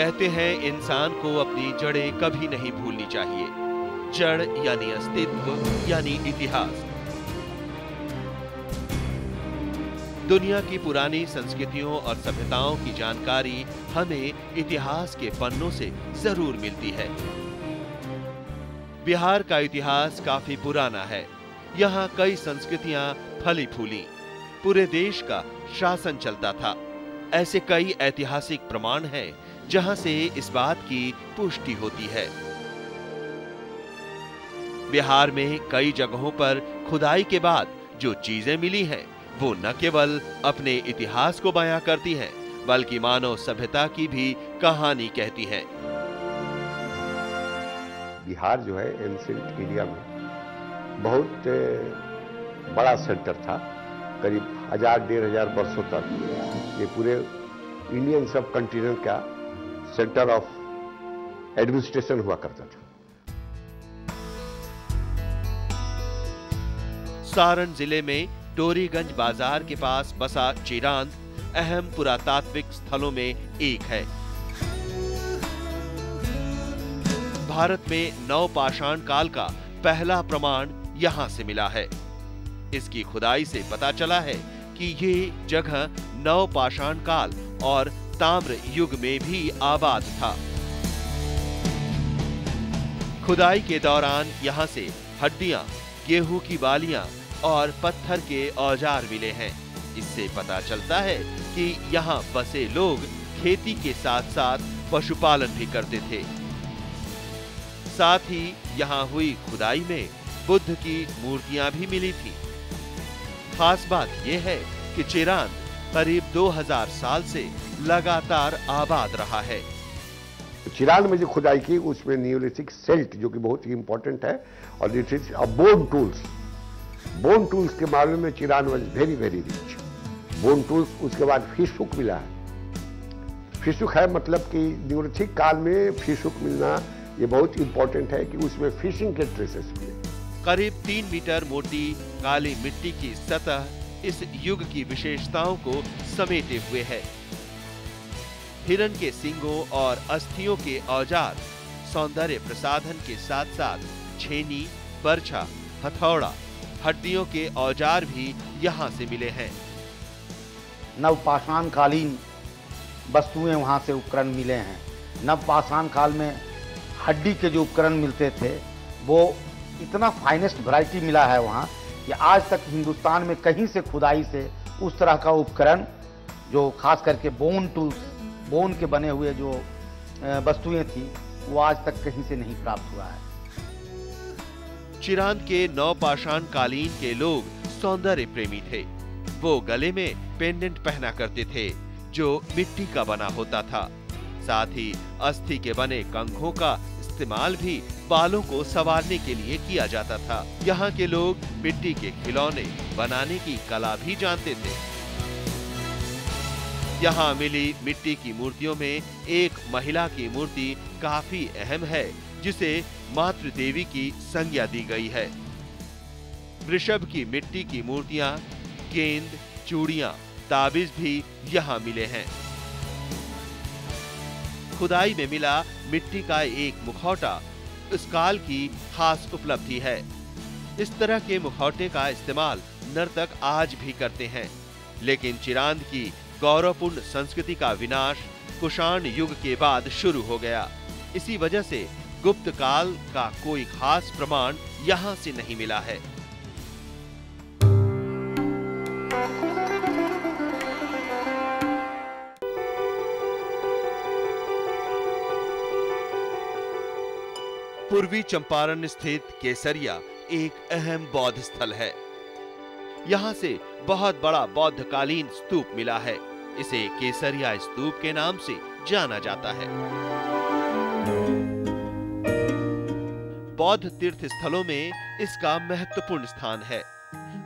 कहते हैं इंसान को अपनी जड़ें कभी नहीं भूलनी चाहिए। जड़ यानी अस्तित्व यानी इतिहास। दुनिया की पुरानी संस्कृतियों और सभ्यताओं की जानकारी हमें इतिहास के पन्नों से जरूर मिलती है। बिहार का इतिहास काफी पुराना है। यहाँ कई संस्कृतियां फली फूली। पूरे देश का शासन चलता था। ऐसे कई ऐतिहासिक प्रमाण हैं जहां से इस बात की पुष्टि होती है। बिहार में कई जगहों पर खुदाई के बाद जो चीजें मिली हैं, वो न केवल अपने इतिहास को बयां करती हैं, बल्कि मानव सभ्यता की भी कहानी कहती हैं। बिहार जो है एंशिएंट इंडिया में बहुत बड़ा सेंटर था। करीब 1000-1500 वर्षों तक ये पूरे इंडियन सब कॉन्टिनेंट का सेंटर ऑफ एडमिनिस्ट्रेशन हुआ करता था। सारण जिले में टोरीगंज बाजार के पास बसा चिरांद अहम पुरातात्विक स्थलों में एक है। भारत में नवपाषाण काल का पहला प्रमाण यहां से मिला है। इसकी खुदाई से पता चला है कि ये जगह नवपाषाण काल और ताम्र युग में भी आबाद था। खुदाई के दौरान यहां से हड्डियां, गेहूं की बालियां और पत्थर के औजार मिले हैं। इससे पता चलता है कि यहाँ बसे लोग खेती के साथ साथ पशुपालन भी करते थे। साथ ही यहाँ हुई खुदाई में बुद्ध की मूर्तियां भी मिली थी। खास बात यह है कि चिरांद करीब 2000 साल से लगातार आबाद रहा है। चिरांद में जो खुदाई की उसमें नियोलिथिक सेल्ट जो कि बहुत ही इंपॉर्टेंट है, और बोन टूल्स के मामले में Chirand was very very rich. Bone tools, उसके बाद फिशुक मिला है। फिशुक है मतलब कि नियोलिथिक काल में फिशुक मिलना ये बहुत इंपॉर्टेंट है कि उसमें फिशिंग के ट्रेसेस मिले। करीब 3 मीटर मोटी काली मिट्टी की सतह इस युग की विशेषताओं को समेटे हुए है। हिरण के सींगों और अस्थियों के औजार, सौंदर्य प्रसाधन के साथ साथ छेनी, बर्छा, हथौड़ा, हड्डियों के औजार भी यहाँ से मिले हैं। नवपाषाण कालीन वस्तुएं वहाँ से उपकरण मिले हैं। नवपाषाण काल में हड्डी के जो उपकरण मिलते थे वो इतना फाइनेस्ट वैरायटी मिला है वहाँ कि आज तक हिंदुस्तान में कहीं से खुदाई से उस तरह का उपकरण जो खास करके बोन टूल्स, बोन के बने हुए जो वस्तुएं थी, वो आज तक कहीं से नहीं प्राप्त हुआ है। चिरांद के नवपाषाण कालीन के लोग सौंदर्य प्रेमी थे। वो गले में पेंडेंट पहना करते थे जो मिट्टी का बना होता था। साथ ही अस्थि के बने कंघों का इस्तेमाल भी बालों को संवारने के लिए किया जाता था। यहाँ के लोग मिट्टी के खिलौने बनाने की कला भी जानते थे। यहाँ मिली मिट्टी की मूर्तियों में एक महिला की मूर्ति काफी अहम है, जिसे मातृ देवी की संज्ञा दी गई है। वृषभ की मिट्टी की मूर्तियां, गेंद, चूड़ियां, ताबीज भी यहाँ मिले हैं। खुदाई में मिला मिट्टी का एक मुखौटा इस काल की खास उपलब्धि है। इस तरह के मुखौटे का इस्तेमाल नर्तक आज भी करते हैं। लेकिन चिरांद की गौरवपूर्ण संस्कृति का विनाश कुषाण युग के बाद शुरू हो गया। इसी वजह से गुप्त काल का कोई खास प्रमाण यहाँ से नहीं मिला है। पूर्वी चंपारण स्थित केसरिया एक अहम बौद्ध स्थल है। यहाँ से बहुत बड़ा बौद्धकालीन स्तूप मिला है। इसे केसरिया स्तूप के नाम से जाना जाता है। बौद्ध तीर्थ स्थलों में इसका महत्वपूर्ण स्थान है।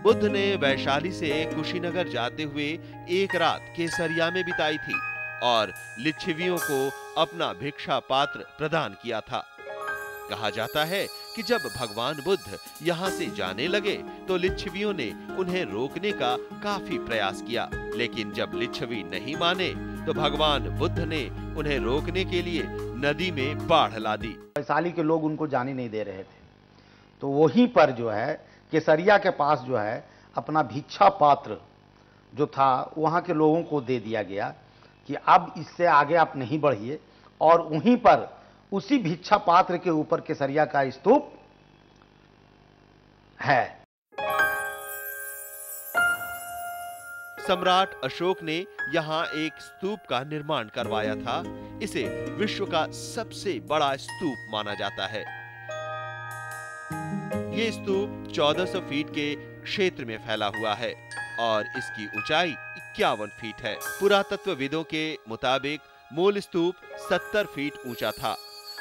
बुद्ध ने वैशाली से कुशीनगर जाते हुए एक रात केसरिया में बिताई थी और लिच्छवियों को अपना भिक्षा पात्र प्रदान किया था। कहा जाता है कि जब भगवान बुद्ध यहाँ से जाने लगे तो लिच्छवियों ने उन्हें रोकने का काफी प्रयास किया, लेकिन जब लिच्छवी नहीं माने तो भगवान बुद्ध ने उन्हें रोकने के लिए नदी में बाढ़ ला दी। वैशाली के लोग उनको जाने नहीं दे रहे थे, तो वहीं पर जो है केसरिया के पास जो है अपना भिक्षा पात्र जो था वहां के लोगों को दे दिया गया कि अब इससे आगे आप नहीं बढ़िए, और वहीं पर उसी भिक्षा पात्र के ऊपर केसरिया का स्तूप है। सम्राट अशोक ने यहाँ एक स्तूप का निर्माण करवाया था। इसे विश्व का सबसे बड़ा स्तूप माना जाता है। ये स्तूप 1400 फीट के क्षेत्र में फैला हुआ है और इसकी ऊंचाई 51 फीट है। पुरातत्वविदों के मुताबिक मूल स्तूप 70 फीट ऊंचा था।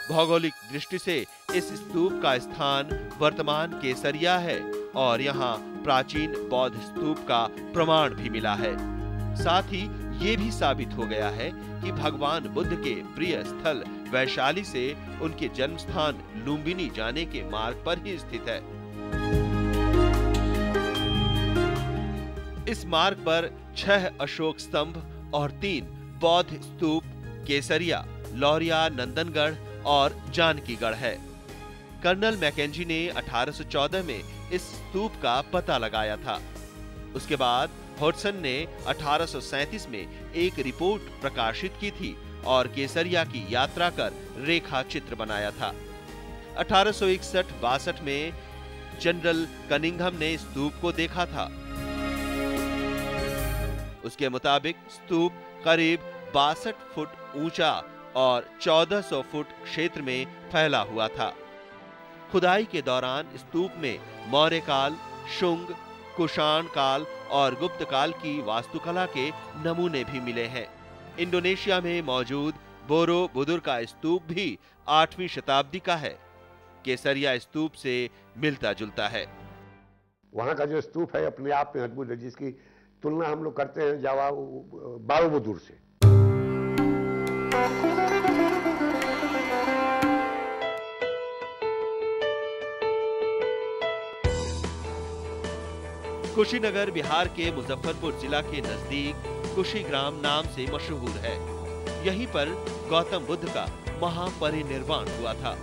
भौगोलिक दृष्टि से इस स्तूप का स्थान वर्तमान केसरिया है और यहाँ प्राचीन बौद्ध स्तूप का प्रमाण भी मिला है। साथ ही ये भी साबित हो गया है कि भगवान बुद्ध के प्रिय स्थल वैशाली से उनके जन्म स्थान लुम्बिनी जाने के मार्ग पर ही स्थित है। इस मार्ग पर 6 अशोक स्तंभ और 3 बौद्ध स्तूप केसरिया, लौरिया, नंदनगढ़ और जानकीगढ़ है। कर्नल मैकेंजी ने 1814 में इस स्तूप का पता लगाया था। उसके बाद हॉडसन ने 1837 में एक रिपोर्ट प्रकाशित की थी और केसरिया की यात्रा कर रेखा चित्र बनाया था। 1861-62 में जनरल कनिंघम ने स्तूप को देखा था। उसके मुताबिक स्तूप करीब 62 फुट ऊंचा और 1400 फुट क्षेत्र में फैला हुआ था। खुदाई के दौरान स्तूप में मौर्य काल, शुंग, कुषाण काल और गुप्त काल की वास्तुकला के नमूने भी मिले हैं। इंडोनेशिया में मौजूद बोरोबुदुर का स्तूप भी 8वीं शताब्दी का है। केसरिया स्तूप से मिलता जुलता है। वहां का जो स्तूप है अपने आप में अद्भुत है, जिसकी तुलना हम लोग करते हैं जावा बोरोबुदुर से। कुशीनगर बिहार के मुजफ्फरपुर जिला के नजदीक कुशीग्राम नाम से मशहूर है। यहीं पर गौतम बुद्ध का महापरिनिर्वाण हुआ था।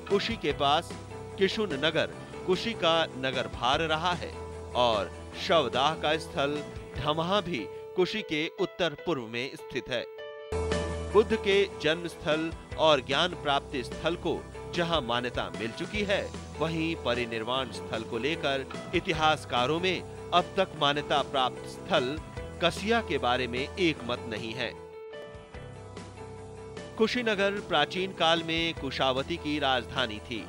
कुशी के पास किशुन नगर कुशी का नगर भार रहा है और शवदाह का स्थल ढमहा भी कुशी के उत्तर पूर्व में स्थित है। बुद्ध के जन्म स्थल और ज्ञान प्राप्ति स्थल को जहां मान्यता मिल चुकी है, वहीं परिनिर्वाण स्थल को लेकर इतिहासकारों में अब तक मान्यता प्राप्त स्थल कसिया के बारे में एक मत नहीं है। कुशीनगर प्राचीन काल में कुशावती की राजधानी थी।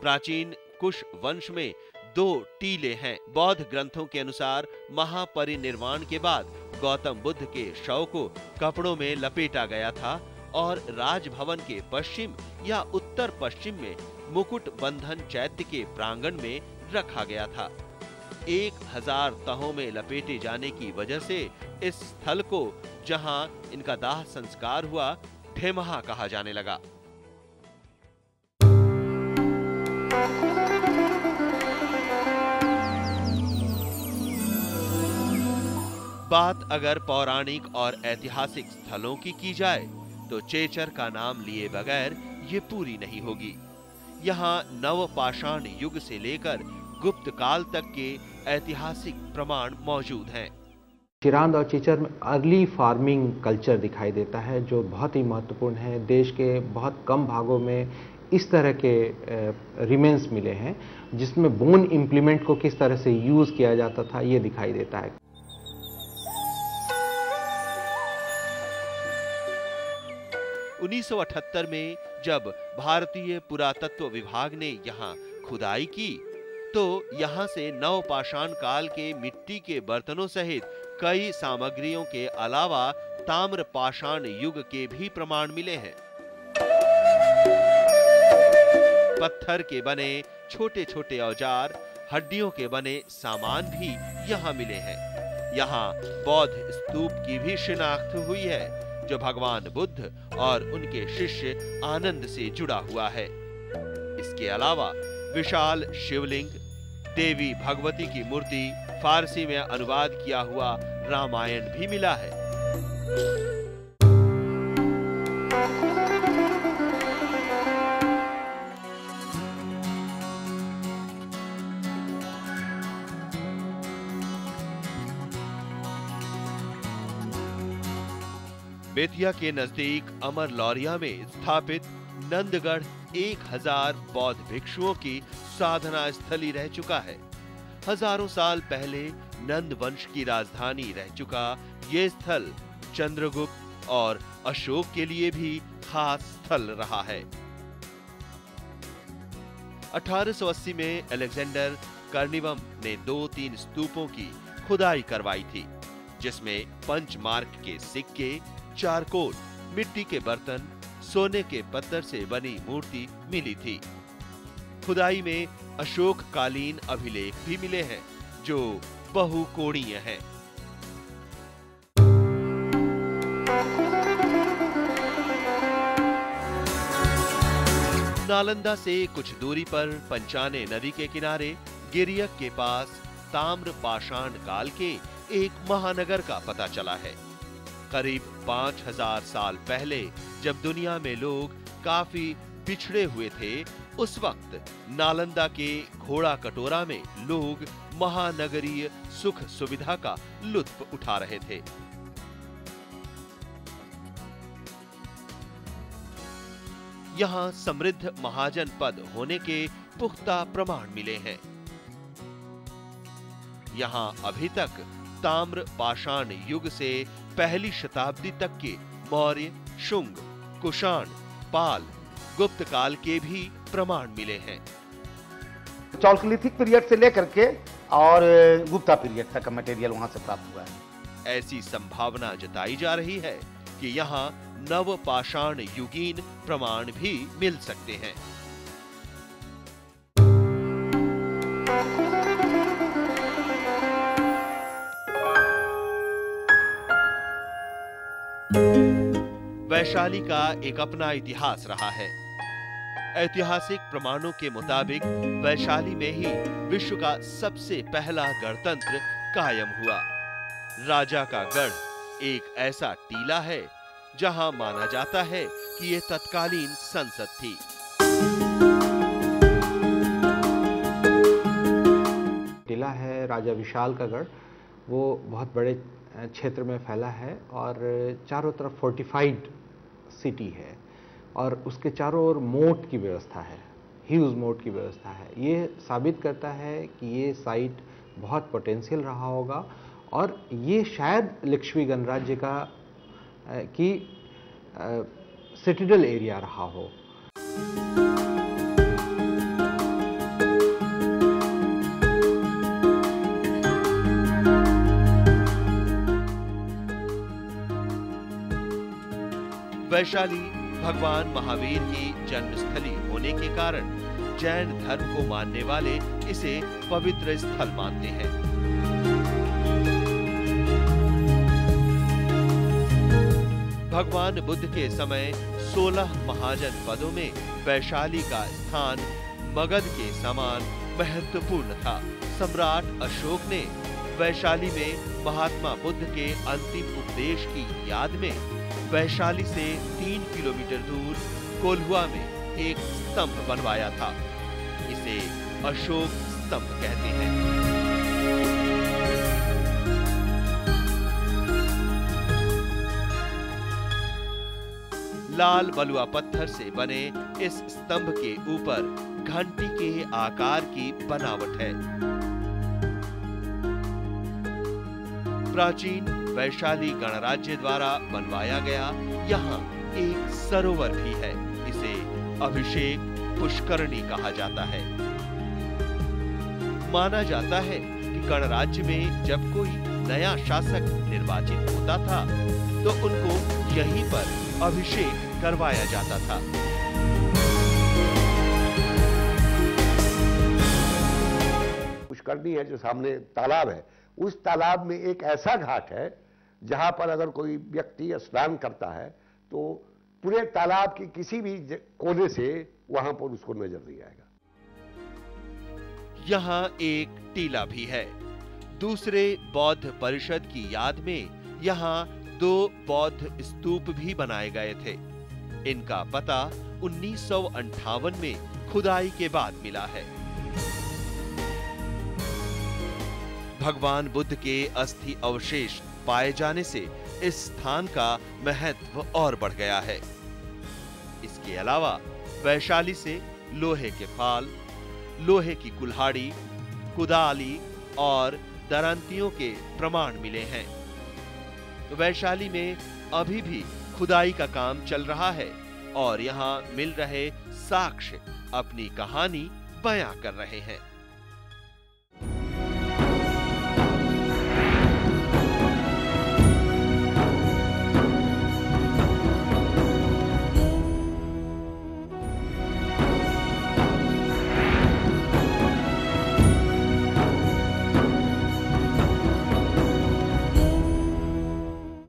प्राचीन कुश वंश में 2 टीले हैं। बौद्ध ग्रंथों के अनुसार महापरिनिर्वाण के बाद गौतम बुद्ध के शव को कपड़ों में लपेटा गया था और राजभवन के पश्चिम या उत्तर पश्चिम में मुकुट बंधन चैत्य के प्रांगण में रखा गया था। 1000 तहों में लपेटे जाने की वजह से इस स्थल को जहां इनका दाह संस्कार हुआ, ढेमहा कहा जाने लगा। बात अगर पौराणिक और ऐतिहासिक स्थलों की जाए तो चेचर का नाम लिए बगैर ये पूरी नहीं होगी। यहाँ नवपाषाण युग से लेकर गुप्त काल तक के ऐतिहासिक प्रमाण मौजूद हैं। चिरांद और चेचर में अर्ली फार्मिंग कल्चर दिखाई देता है, जो बहुत ही महत्वपूर्ण है। देश के बहुत कम भागों में इस तरह के रिमेन्स मिले हैं, जिसमें बोन इम्प्लीमेंट को किस तरह से यूज किया जाता था, ये दिखाई देता है। 1978 में जब भारतीय पुरातत्व विभाग ने यहाँ खुदाई की, तो यहाँ से नवपाषाण काल के मिट्टी के बर्तनों सहित कई सामग्रियों के अलावा ताम्र पाषाण युग के भी प्रमाण मिले हैं। पत्थर के बने छोटे छोटे औजार, हड्डियों के बने सामान भी यहाँ मिले हैं। यहाँ बौद्ध स्तूप की भी शिनाख्त हुई है, जो भगवान बुद्ध और उनके शिष्य आनंद से जुड़ा हुआ है। इसके अलावा विशाल शिवलिंग, देवी भगवती की मूर्ति, फारसी में अनुवाद किया हुआ रामायण भी मिला है। बेतिया के नजदीक अमर लौरिया में स्थापित नंदगढ़ 1000 बौद्ध भिक्षुओं की साधना स्थली रह चुका है। हजारों साल पहले नंद वंश की राजधानी रह चुका ये स्थल चंद्रगुप्त और अशोक के लिए भी खास स्थल रहा है। 1880 में अलेक्जेंडर कर्निवम ने 2-3 स्तूपों की खुदाई करवाई थी, जिसमें पंचमार्क के सिक्के, चारकोल, मिट्टी के बर्तन, सोने के पत्थर से बनी मूर्ति मिली थी। खुदाई में अशोक कालीन अभिलेख भी मिले हैं जो बहुकोणीय हैं। नालंदा से कुछ दूरी पर पंचाने नदी के किनारे गिरियक के पास ताम्र पाषाण काल के एक महानगर का पता चला है। करीब 5000 साल पहले जब दुनिया में लोग काफी पिछड़े हुए थे, उस वक्त नालंदा के घोड़ा कटोरा में लोग महानगरीय सुख सुविधा का लुत्फ उठा रहे थे। यहाँ समृद्ध महाजन पद होने के पुख्ता प्रमाण मिले हैं। यहाँ अभी तक ताम्र पाषाण युग से पहली शताब्दी तक के मौर्य, शुंग, कुषाण, पाल, गुप्त काल के भी प्रमाण मिले हैं। चौलकोलिथिक पीरियड से लेकर के और गुप्ता पीरियड तक का मटेरियल वहां से प्राप्त हुआ है। ऐसी संभावना जताई जा रही है कि यहाँ नव पाषाण युगीन प्रमाण भी मिल सकते हैं। वैशाली का एक अपना इतिहास रहा है। ऐतिहासिक प्रमाणों के मुताबिक वैशाली में ही विश्व का सबसे पहला गणतंत्र कायम हुआ। राजा का गढ़ एक ऐसा टीला है जहां माना जाता है कि यह तत्कालीन संसद थी। टीला है राजा विशाल का गढ़, वो बहुत बड़े क्षेत्र में फैला है और चारों तरफ फोर्टिफाइड सिटी है और उसके चारों ओर मोट की व्यवस्था है, ह्यूज मोट की व्यवस्था है। ये साबित करता है कि ये साइट बहुत पोटेंशियल रहा होगा और ये शायद लक्ष्मी गणराज्य का की सिटिडल एरिया रहा हो। वैशाली भगवान महावीर की जन्मस्थली होने के कारण जैन धर्म को मानने वाले इसे पवित्र स्थल मानते हैं। भगवान बुद्ध के समय 16 महाजन पदों में वैशाली का स्थान मगध के समान महत्वपूर्ण था। सम्राट अशोक ने वैशाली में महात्मा बुद्ध के अंतिम उपदेश की याद में वैशाली से 3 किलोमीटर दूर कोल्हुआ में एक स्तंभ बनवाया था। इसे अशोक स्तंभ कहते हैं। लाल बलुआ पत्थर से बने इस स्तंभ के ऊपर घंटी के आकार की बनावट है। प्राचीन वैशाली गणराज्य द्वारा बनवाया गया यहाँ एक सरोवर भी है। इसे अभिषेक पुष्करणी कहा जाता है। माना जाता है कि गणराज्य में जब कोई नया शासक निर्वाचित होता था तो उनको यहीं पर अभिषेक करवाया जाता था। पुष्करणी है जो सामने तालाब है, उस तालाब में एक ऐसा घाट है जहां पर अगर कोई व्यक्ति स्नान करता है तो पूरे तालाब की किसी भी कोने से वहां पर उसको नजर नहीं आएगा। यहाँ एक टीला भी है। दूसरे बौद्ध परिषद की याद में यहाँ 2 बौद्ध स्तूप भी बनाए गए थे। इनका पता 1958 में खुदाई के बाद मिला है। भगवान बुद्ध के अस्थि अवशेष पाए जाने से इस स्थान का महत्व और बढ़ गया है। इसके अलावा वैशाली से लोहे के फाल, लोहे की कुल्हाड़ी, कुदाली और दरांतियों के प्रमाण मिले हैं। वैशाली में अभी भी खुदाई का काम चल रहा है और यहाँ मिल रहे साक्ष्य अपनी कहानी बयां कर रहे हैं।